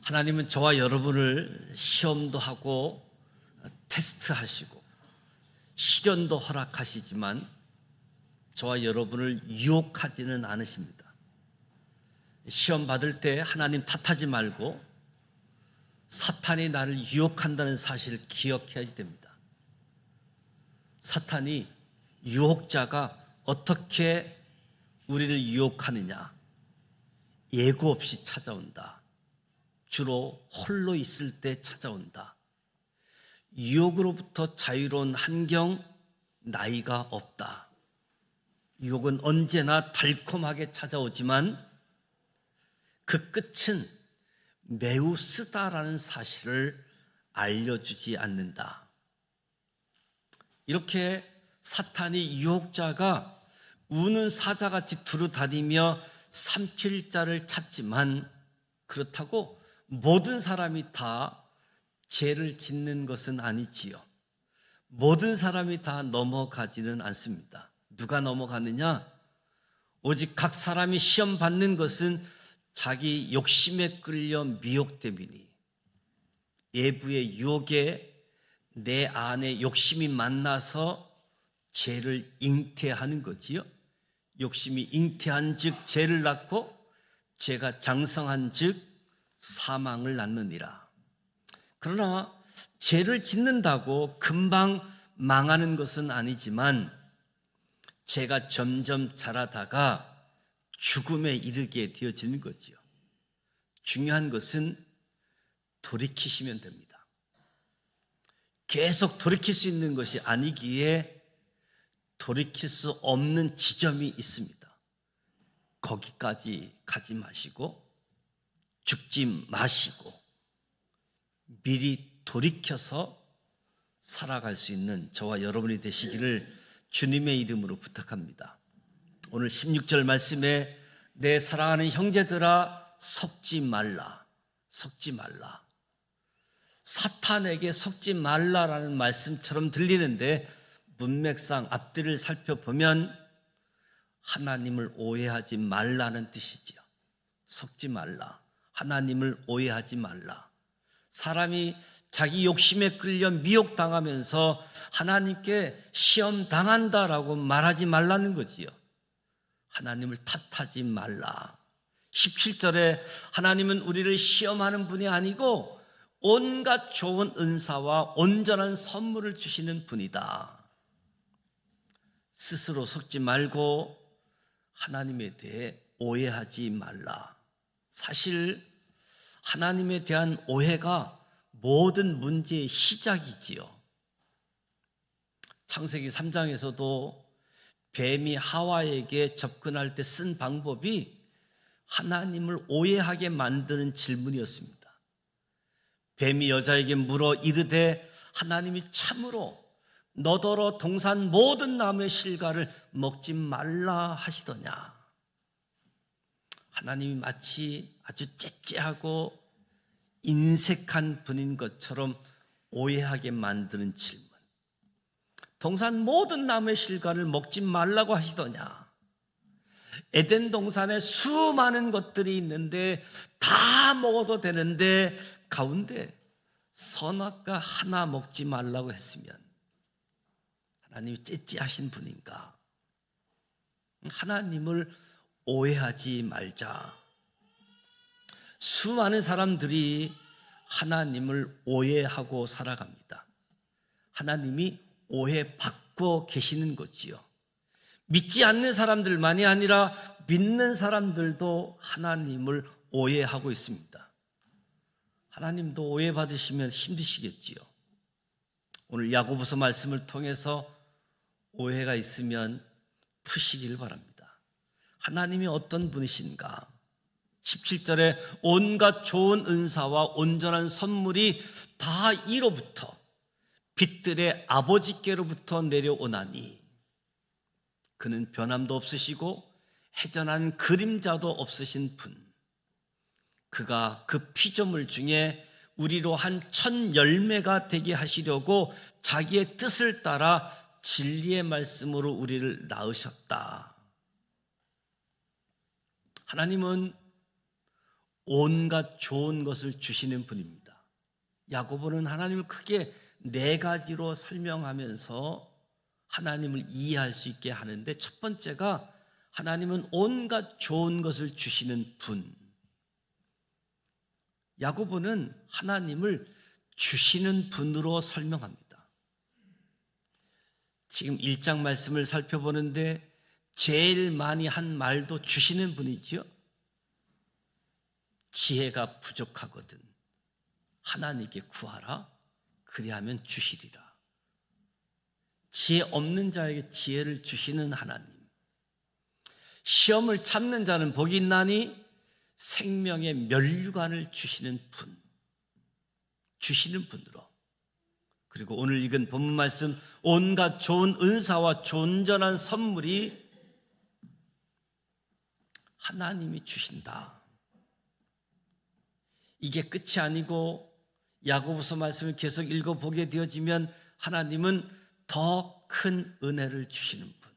하나님은 저와 여러분을 시험도 하고 테스트하시고 시련도 허락하시지만 저와 여러분을 유혹하지는 않으십니다. 시험 받을 때 하나님 탓하지 말고 사탄이 나를 유혹한다는 사실을 기억해야 됩니다. 사탄이 유혹자가 어떻게 우리를 유혹하느냐? 예고 없이 찾아온다. 주로 홀로 있을 때 찾아온다. 유혹으로부터 자유로운 환경, 나이가 없다. 유혹은 언제나 달콤하게 찾아오지만 그 끝은 매우 쓰다라는 사실을 알려주지 않는다. 이렇게 사탄이 유혹자가 우는 사자같이 두루다니며 삼킬 자를 찾지만 그렇다고 모든 사람이 다 죄를 짓는 것은 아니지요. 모든 사람이 다 넘어가지는 않습니다. 누가 넘어가느냐? 오직 각 사람이 시험 받는 것은 자기 욕심에 끌려 미혹됨이니 외부의 유혹에 내 안에 욕심이 만나서 죄를 잉태하는 거지요. 욕심이 잉태한 즉 죄를 낳고 죄가 장성한 즉 사망을 낳느니라. 그러나 죄를 짓는다고 금방 망하는 것은 아니지만 죄가 점점 자라다가 죽음에 이르게 되어지는 거지요. 중요한 것은 돌이키시면 됩니다. 계속 돌이킬 수 있는 것이 아니기에 돌이킬 수 없는 지점이 있습니다. 거기까지 가지 마시고 죽지 마시고 미리 돌이켜서 살아갈 수 있는 저와 여러분이 되시기를 주님의 이름으로 부탁합니다. 오늘 16절 말씀에 내 사랑하는 형제들아 속지 말라, 속지 말라. 사탄에게 속지 말라라는 말씀처럼 들리는데 문맥상 앞뒤를 살펴보면 하나님을 오해하지 말라는 뜻이지요. 속지 말라, 하나님을 오해하지 말라. 사람이 자기 욕심에 끌려 미혹당하면서 하나님께 시험당한다라고 말하지 말라는 거지요. 하나님을 탓하지 말라. 17절에 하나님은 우리를 시험하는 분이 아니고 온갖 좋은 은사와 온전한 선물을 주시는 분이다. 스스로 속지 말고 하나님에 대해 오해하지 말라. 사실 하나님에 대한 오해가 모든 문제의 시작이지요. 창세기 3장에서도 뱀이 하와에게 접근할 때 쓴 방법이 하나님을 오해하게 만드는 질문이었습니다. 뱀이 여자에게 물어 이르되 하나님이 참으로 너더러 동산 모든 나무의 실과를 먹지 말라 하시더냐. 하나님이 마치 아주 째째하고 인색한 분인 것처럼 오해하게 만드는 질문. 동산 모든 나무의 실과를 먹지 말라고 하시더냐. 에덴 동산에 수많은 것들이 있는데 다 먹어도 되는데 가운데 선악과 하나 먹지 말라고 했으면 하나님이 째째하신 분인가? 하나님을 오해하지 말자. 수많은 사람들이 하나님을 오해하고 살아갑니다. 하나님이 오해받고 계시는 거지요. 믿지 않는 사람들만이 아니라 믿는 사람들도 하나님을 오해하고 있습니다. 하나님도 오해받으시면 힘드시겠지요. 오늘 야고보서 말씀을 통해서 오해가 있으면 푸시길 바랍니다. 하나님이 어떤 분이신가? 17절에 온갖 좋은 은사와 온전한 선물이 다 이로부터 빛들의 아버지께로부터 내려오나니 그는 변함도 없으시고 해전한 그림자도 없으신 분. 그가 그 피조물 중에 우리로 한 첫 열매가 되게 하시려고 자기의 뜻을 따라 진리의 말씀으로 우리를 낳으셨다. 하나님은 온갖 좋은 것을 주시는 분입니다. 야고보는 하나님을 크게 네 가지로 설명하면서 하나님을 이해할 수 있게 하는데, 첫 번째가 하나님은 온갖 좋은 것을 주시는 분. 야고보는 하나님을 주시는 분으로 설명합니다. 지금 1장 말씀을 살펴보는데 제일 많이 한 말도 주시는 분이지요. 지혜가 부족하거든 하나님께 구하라, 그리하면 주시리라. 지혜 없는 자에게 지혜를 주시는 하나님. 시험을 참는 자는 복이 있나니 생명의 면류관을 주시는 분, 주시는 분으로. 그리고 오늘 읽은 본문 말씀, 온갖 좋은 은사와 존전한 선물이 하나님이 주신다. 이게 끝이 아니고 야고보서 말씀을 계속 읽어보게 되어지면 하나님은 더 큰 은혜를 주시는 분,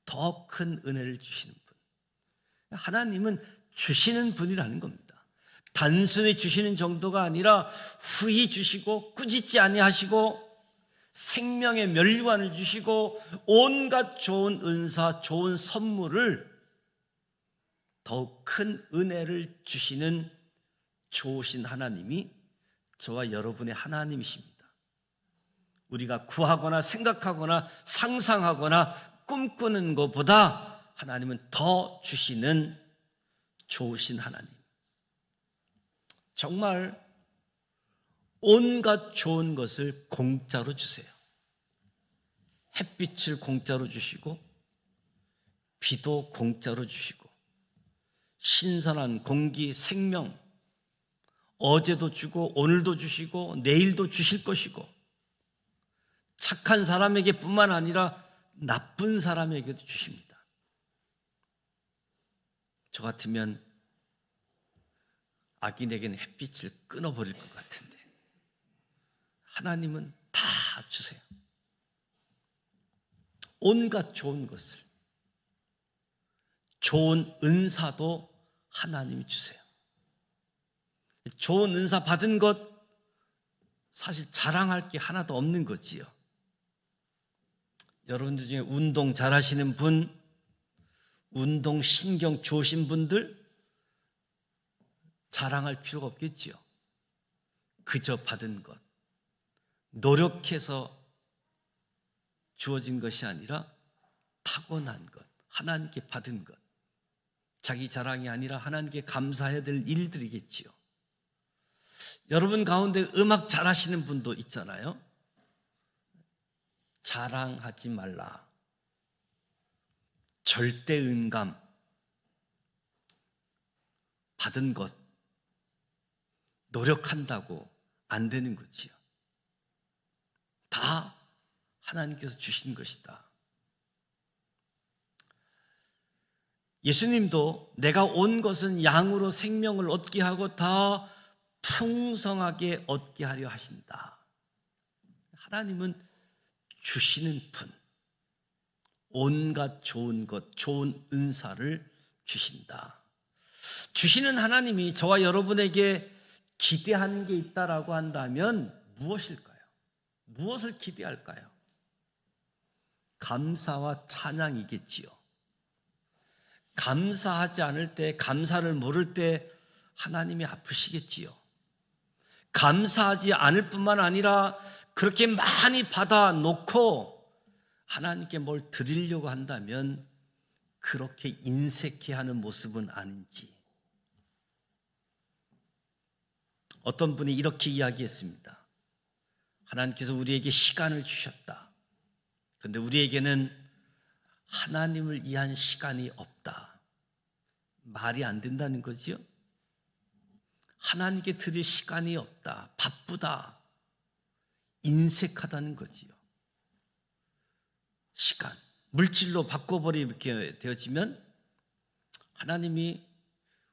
더 큰 은혜를 주시는 분. 하나님은 주시는 분이라는 겁니다. 단순히 주시는 정도가 아니라 후히 주시고 꾸짖지 아니하시고 생명의 면류관을 주시고 온갖 좋은 은사, 좋은 선물을, 더욱 큰 은혜를 주시는 좋으신 하나님이 저와 여러분의 하나님이십니다. 우리가 구하거나 생각하거나 상상하거나 꿈꾸는 것보다 하나님은 더 주시는 좋으신 하나님. 정말 온갖 좋은 것을 공짜로 주세요. 햇빛을 공짜로 주시고 비도 공짜로 주시고 신선한 공기, 생명, 어제도 주고 오늘도 주시고 내일도 주실 것이고, 착한 사람에게 뿐만 아니라 나쁜 사람에게도 주십니다. 저 같으면 악인에게는 햇빛을 끊어버릴 것 같은데 하나님은 다 주세요. 온갖 좋은 것을, 좋은 은사도 하나님이 주세요. 좋은 은사 받은 것 사실 자랑할 게 하나도 없는 거지요. 여러분들 중에 운동 잘하시는 분, 운동 신경 좋으신 분들 자랑할 필요가 없겠지요. 그저 받은 것, 노력해서 주어진 것이 아니라 타고난 것, 하나님께 받은 것, 자기 자랑이 아니라 하나님께 감사해야 될 일들이겠지요. 여러분 가운데 음악 잘하시는 분도 있잖아요. 자랑하지 말라. 절대 음감, 받은 것, 노력한다고 안 되는 거지요. 다 하나님께서 주신 것이다. 예수님도 내가 온 것은 양으로 생명을 얻게 하고 다 풍성하게 얻게 하려 하신다. 하나님은 주시는 분, 온갖 좋은 것, 좋은 은사를 주신다. 주시는 하나님이 저와 여러분에게 기대하는 게 있다라고 한다면 무엇일까요? 무엇을 기대할까요? 감사와 찬양이겠지요. 감사하지 않을 때, 감사를 모를 때 하나님이 아프시겠지요. 감사하지 않을 뿐만 아니라 그렇게 많이 받아놓고 하나님께 뭘 드리려고 한다면 그렇게 인색해하는 모습은 아닌지. 어떤 분이 이렇게 이야기했습니다. 하나님께서 우리에게 시간을 주셨다. 그런데 우리에게는 하나님을 위한 시간이 없다. 말이 안 된다는 거지요. 하나님께 드릴 시간이 없다. 바쁘다. 인색하다는 거지요. 시간, 물질로 바꿔버리게 되어지면 하나님이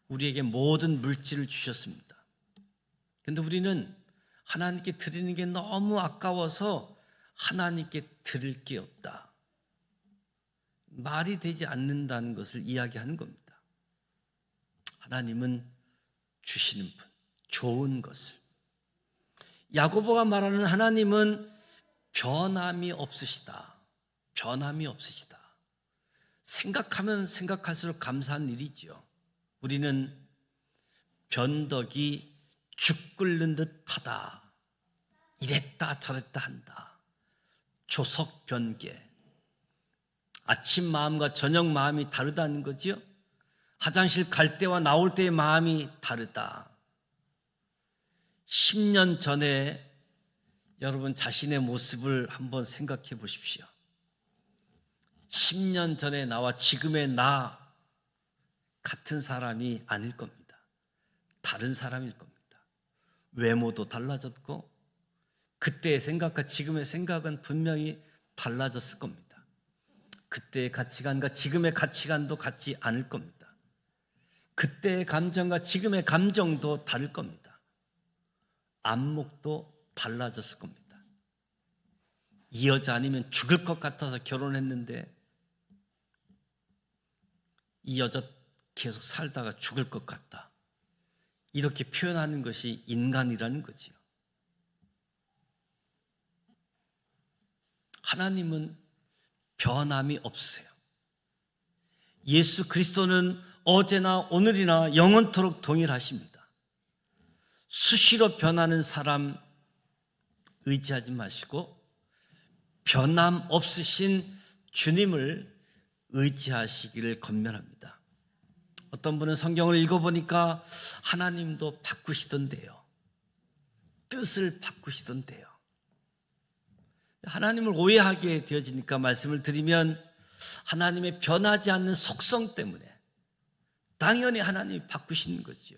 우리에게 모든 물질을 주셨습니다. 그런데 우리는 하나님께 드리는 게 너무 아까워서 하나님께 드릴 게 없다. 말이 되지 않는다는 것을 이야기하는 겁니다. 하나님은 주시는 분, 좋은 것을. 야고보가 말하는 하나님은 변함이 없으시다. 변함이 없으시다. 생각하면 생각할수록 감사한 일이죠. 우리는 변덕이 죽 끓는 듯 하다. 이랬다 저랬다 한다. 조석변개. 아침 마음과 저녁 마음이 다르다는 거지요. 화장실 갈 때와 나올 때의 마음이 다르다. 10년 전에 여러분 자신의 모습을 한번 생각해 보십시오. 10년 전에 나와 지금의 나 같은 사람이 아닐 겁니다. 다른 사람일 겁니다. 외모도 달라졌고 그때의 생각과 지금의 생각은 분명히 달라졌을 겁니다. 그때의 가치관과 지금의 가치관도 같지 않을 겁니다. 그때의 감정과 지금의 감정도 다를 겁니다. 안목도 달라졌을 겁니다. 이 여자 아니면 죽을 것 같아서 결혼했는데 이 여자 계속 살다가 죽을 것 같다. 이렇게 표현하는 것이 인간이라는 거지요. 하나님은 변함이 없으세요. 예수 그리스도는 어제나 오늘이나 영원토록 동일하십니다. 수시로 변하는 사람 의지하지 마시고 변함 없으신 주님을 의지하시기를 권면합니다. 어떤 분은 성경을 읽어보니까 하나님도 바꾸시던데요. 뜻을 바꾸시던데요. 하나님을 오해하게 되어지니까 말씀을 드리면 하나님의 변하지 않는 속성 때문에 당연히 하나님이 바꾸시는 거죠.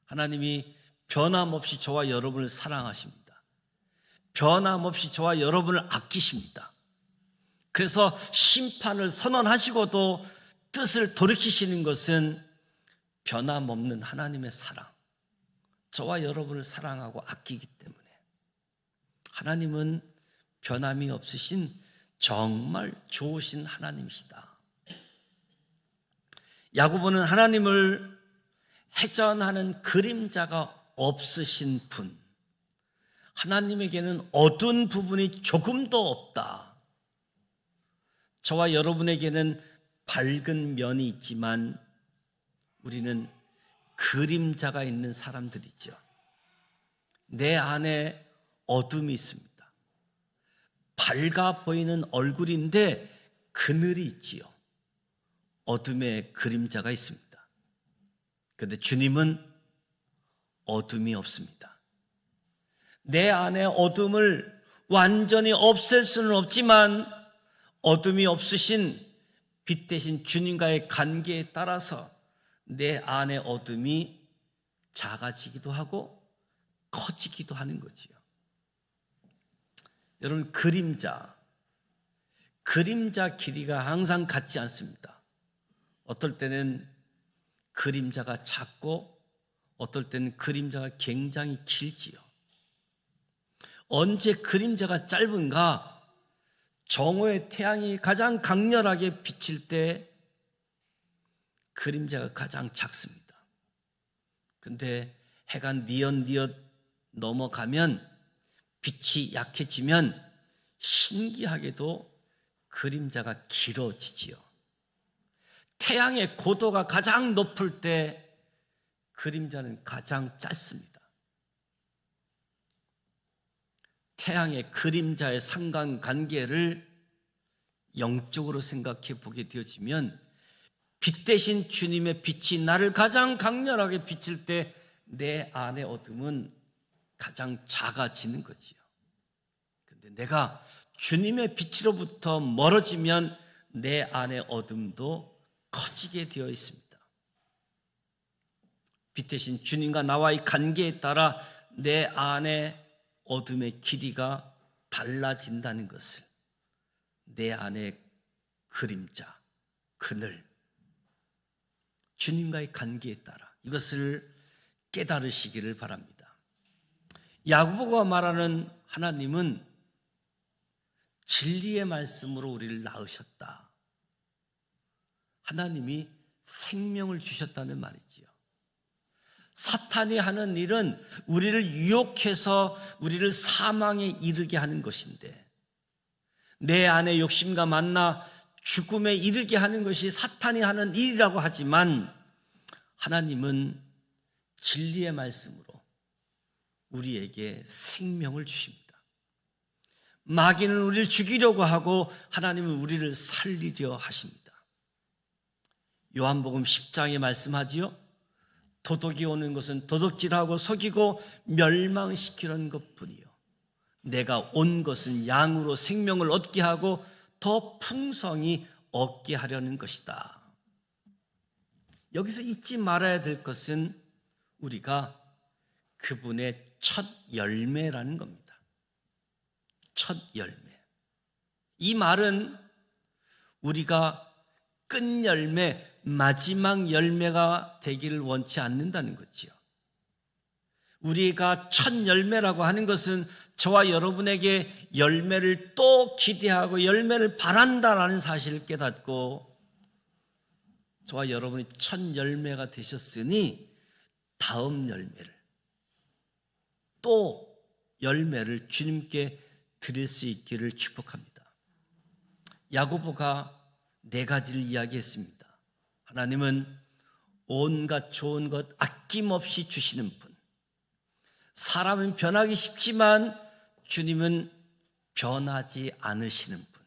하나님이 변함없이 저와 여러분을 사랑하십니다. 변함없이 저와 여러분을 아끼십니다. 그래서 심판을 선언하시고도 뜻을 돌이키시는 것은 변함없는 하나님의 사랑, 저와 여러분을 사랑하고 아끼기 때문에 하나님은 변함이 없으신 정말 좋으신 하나님이시다. 야고보는 하나님을 해전하는 그림자가 없으신 분, 하나님에게는 어두운 부분이 조금도 없다. 저와 여러분에게는 밝은 면이 있지만 우리는 그림자가 있는 사람들이죠. 내 안에 어둠이 있습니다. 밝아 보이는 얼굴인데 그늘이 있지요. 어둠의 그림자가 있습니다. 그런데 주님은 어둠이 없습니다. 내 안에 어둠을 완전히 없앨 수는 없지만 어둠이 없으신 빛 대신 주님과의 관계에 따라서 내 안의 어둠이 작아지기도 하고 커지기도 하는 거지요. 여러분, 그림자 길이가 항상 같지 않습니다. 어떨 때는 그림자가 작고 어떨 때는 그림자가 굉장히 길지요. 언제 그림자가 짧은가? 정오의 태양이 가장 강렬하게 비칠 때 그림자가 가장 작습니다. 그런데 해가 뉘엿뉘엿 넘어가면 빛이 약해지면 신기하게도 그림자가 길어지지요. 태양의 고도가 가장 높을 때 그림자는 가장 짧습니다. 태양의 그림자의 상관관계를 영적으로 생각해 보게 되어지면 빛 대신 주님의 빛이 나를 가장 강렬하게 비칠 때 내 안의 어둠은 가장 작아지는 거지요. 그런데 내가 주님의 빛으로부터 멀어지면 내 안의 어둠도 커지게 되어 있습니다. 빛 대신 주님과 나와의 관계에 따라 내 안의 어둠의 길이가 달라진다는 것을, 내 안의 그림자, 그늘, 주님과의 관계에 따라 이것을 깨달으시기를 바랍니다. 야고보가 말하는 하나님은 진리의 말씀으로 우리를 낳으셨다. 하나님이 생명을 주셨다는 말이지요. 사탄이 하는 일은 우리를 유혹해서 우리를 사망에 이르게 하는 것인데, 내 안에 욕심과 만나 죽음에 이르게 하는 것이 사탄이 하는 일이라고 하지만, 하나님은 진리의 말씀으로 우리에게 생명을 주십니다. 마귀는 우리를 죽이려고 하고 하나님은 우리를 살리려 하십니다. 요한복음 10장에 말씀하지요. 도둑이 오는 것은 도둑질하고 속이고 멸망시키는 것뿐이요, 내가 온 것은 양으로 생명을 얻게 하고 더 풍성히 얻게 하려는 것이다. 여기서 잊지 말아야 될 것은 우리가 그분의 첫 열매라는 겁니다. 첫 열매. 이 말은 우리가 끝 열매, 마지막 열매가 되기를 원치 않는다는 거지요. 우리가 첫 열매라고 하는 것은 저와 여러분에게 열매를 또 기대하고 열매를 바란다라는 사실을 깨닫고, 저와 여러분이 첫 열매가 되셨으니 다음 열매를, 또 열매를 주님께 드릴 수 있기를 축복합니다. 야고보가 4가지를 이야기했습니다. 하나님은 온갖 좋은 것 아낌없이 주시는 분. 사람은 변하기 쉽지만 주님은 변하지 않으시는 분.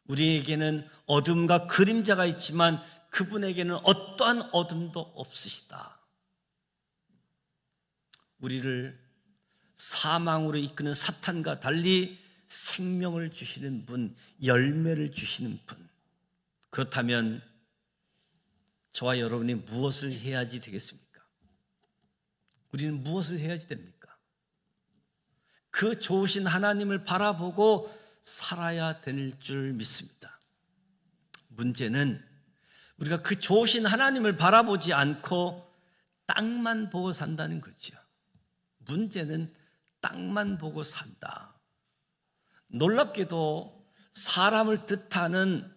우리에게는 어둠과 그림자가 있지만 그분에게는 어떠한 어둠도 없으시다. 우리를 사망으로 이끄는 사탄과 달리 생명을 주시는 분, 열매를 주시는 분. 그렇다면 저와 여러분이 무엇을 해야지 되겠습니까? 우리는 무엇을 해야지 됩니까? 그 좋으신 하나님을 바라보고 살아야 될 줄 믿습니다. 문제는 우리가 그 좋으신 하나님을 바라보지 않고 땅만 보고 산다는 거죠. 문제는 땅만 보고 산다. 놀랍게도 사람을 뜻하는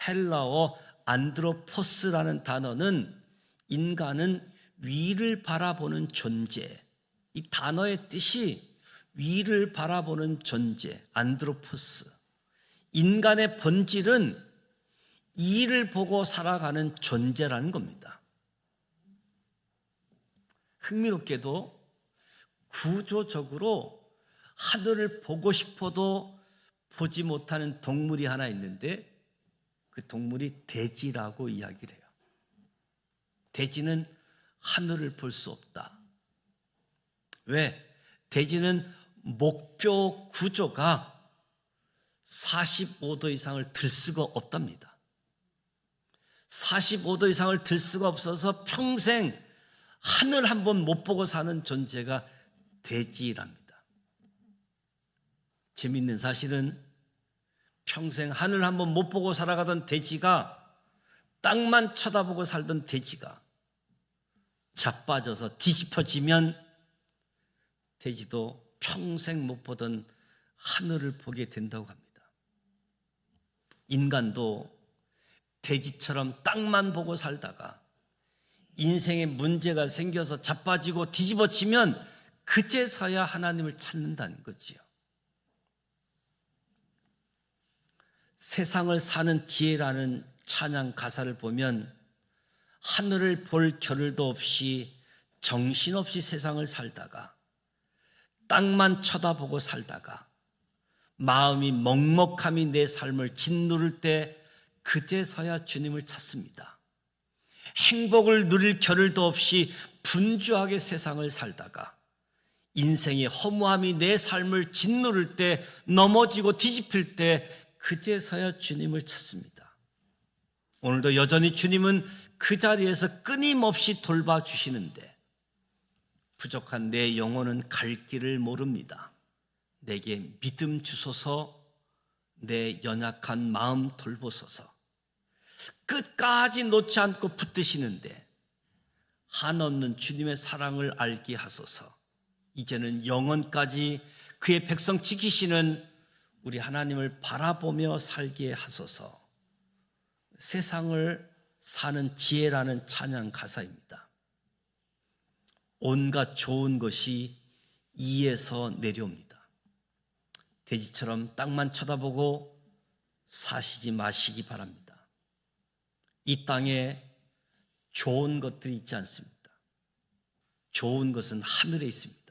헬라어 안드로포스라는 단어는 인간은 위를 바라보는 존재, 이 단어의 뜻이 위를 바라보는 존재, 안드로포스. 인간의 본질은 이를 보고 살아가는 존재라는 겁니다. 흥미롭게도 구조적으로 하늘을 보고 싶어도 보지 못하는 동물이 하나 있는데, 그 동물이 돼지라고 이야기를 해요. 돼지는 하늘을 볼 수 없다. 왜? 돼지는 목표 구조가 45도 이상을 들 수가 없답니다. 45도 이상을 들 수가 없어서 평생 하늘 한번 못 보고 사는 존재가 돼지랍니다. 재미있는 사실은 평생 하늘 한번 못 보고 살아가던 돼지가, 땅만 쳐다보고 살던 돼지가 자빠져서 뒤집어지면 돼지도 평생 못 보던 하늘을 보게 된다고 합니다. 인간도 돼지처럼 땅만 보고 살다가 인생에 문제가 생겨서 자빠지고 뒤집어지면 그제서야 하나님을 찾는다는 거지요. 세상을 사는 지혜라는 찬양 가사를 보면 하늘을 볼 겨를도 없이 정신없이 세상을 살다가 땅만 쳐다보고 살다가 마음이 먹먹함이 내 삶을 짓누를 때 그제서야 주님을 찾습니다. 행복을 누릴 겨를도 없이 분주하게 세상을 살다가 인생의 허무함이 내 삶을 짓누를 때, 넘어지고 뒤집힐 때 그제서야 주님을 찾습니다. 오늘도 여전히 주님은 그 자리에서 끊임없이 돌봐주시는데, 부족한 내 영혼은 갈 길을 모릅니다. 내게 믿음 주소서, 내 연약한 마음 돌보소서. 끝까지 놓지 않고 붙드시는데 한없는 주님의 사랑을 알게 하소서. 이제는 영원까지 그의 백성 지키시는 우리 하나님을 바라보며 살게 하소서. 세상을 사는 지혜라는 찬양 가사입니다. 온갖 좋은 것이 이에서 내려옵니다. 돼지처럼 땅만 쳐다보고 사시지 마시기 바랍니다. 이 땅에 좋은 것들이 있지 않습니다. 좋은 것은 하늘에 있습니다.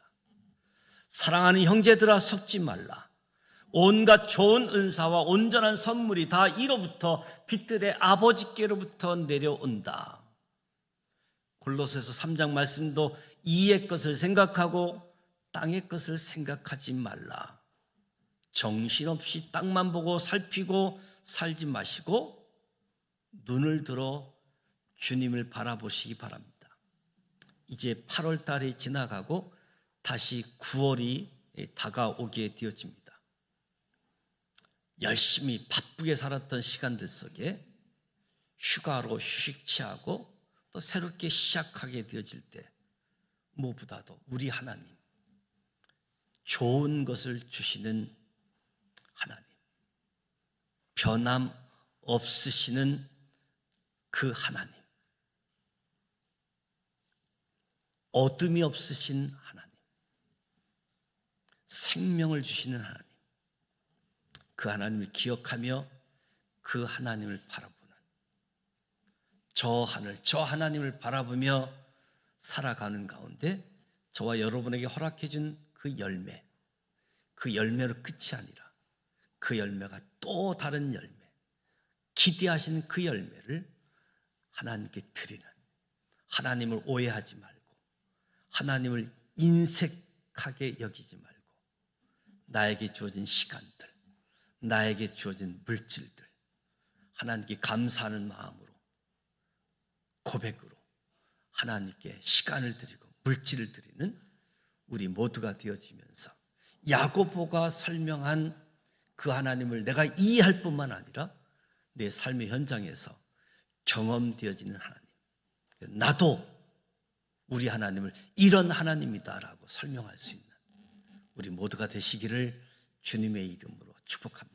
사랑하는 형제들아, 속지 말라. 온갖 좋은 은사와 온전한 선물이 다 이로부터 빛들의 아버지께로부터 내려온다. 골로새서 3장 말씀도 이의 것을 생각하고 땅의 것을 생각하지 말라. 정신없이 땅만 보고 살피고 살지 마시고 눈을 들어 주님을 바라보시기 바랍니다. 이제 8월 달이 지나가고 다시 9월이 다가오게 되어집니다. 열심히 바쁘게 살았던 시간들 속에 휴가로 휴식 취하고 또 새롭게 시작하게 되어질 때 무엇보다도 우리 하나님, 좋은 것을 주시는 하나님, 변함 없으시는 그 하나님, 어둠이 없으신 하나님, 생명을 주시는 하나님, 그 하나님을 기억하며 그 하나님을 바라보는 저 하늘, 저 하나님을 바라보며 살아가는 가운데 저와 여러분에게 허락해 준 그 열매, 그 열매로 끝이 아니라 그 열매가 또 다른 열매, 기대하시는 그 열매를 하나님께 드리는, 하나님을 오해하지 말고 하나님을 인색하게 여기지 말고 나에게 주어진 시간들, 나에게 주어진 물질들, 하나님께 감사하는 마음으로 고백으로 하나님께 시간을 드리고 물질을 드리는 우리 모두가 되어지면서 야고보가 설명한 그 하나님을 내가 이해할 뿐만 아니라 내 삶의 현장에서 경험되어지는 하나님, 나도 우리 하나님을 이런 하나님이다라고 설명할 수 있는 우리 모두가 되시기를 주님의 이름으로 축복합니다.